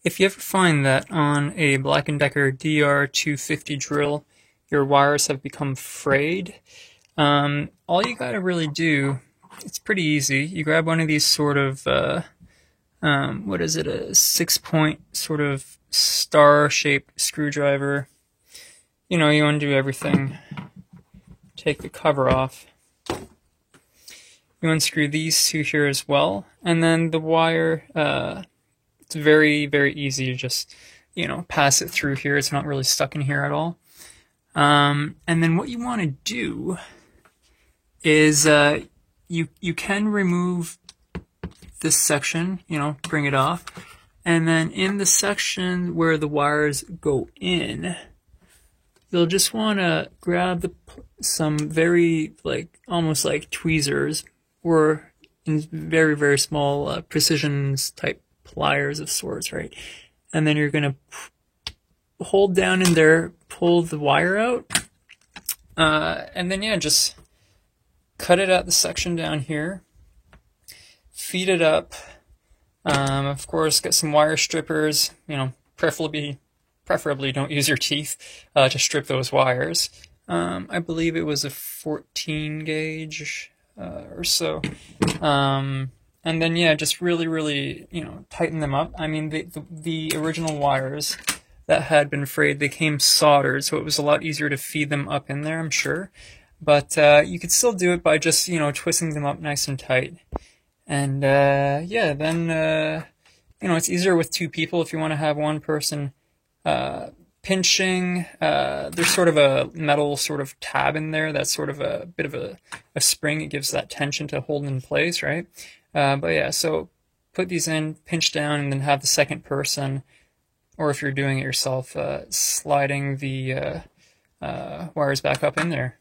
If you ever find that on a Black & Decker DR250 drill, your wires have become frayed, all you gotta really do, it's pretty easy. You grab one of these sort of, what is it, a 6-point sort of star-shaped screwdriver. You know, you undo everything, take the cover off. You unscrew these two here as well, and then the wire, it's very, very easy to just, pass it through here. It's not really stuck in here at all. And then what you want to do is you can remove this section, bring it off. And then in the section where the wires go in, you'll just want to grab some very, almost like tweezers, or in very, very small precision type pliers of sorts, right? And then you're going to hold down in there, pull the wire out, and then, just cut it at the section down here, feed it up. Of course, get some wire strippers, preferably don't use your teeth to strip those wires. I believe it was a 14 gauge or so. And then, just really, tighten them up. I mean, the original wires that had been frayed, they came soldered, so it was a lot easier to feed them up in there, I'm sure. But you could still do it by just, twisting them up nice and tight. And, then, it's easier with two people if you want to have one person pinching. There's sort of a metal sort of tab in there that's sort of a bit of a spring. It gives that tension to hold in place, right? So put these in, pinch down, and then have the second person, or if you're doing it yourself, sliding the wires back up in there.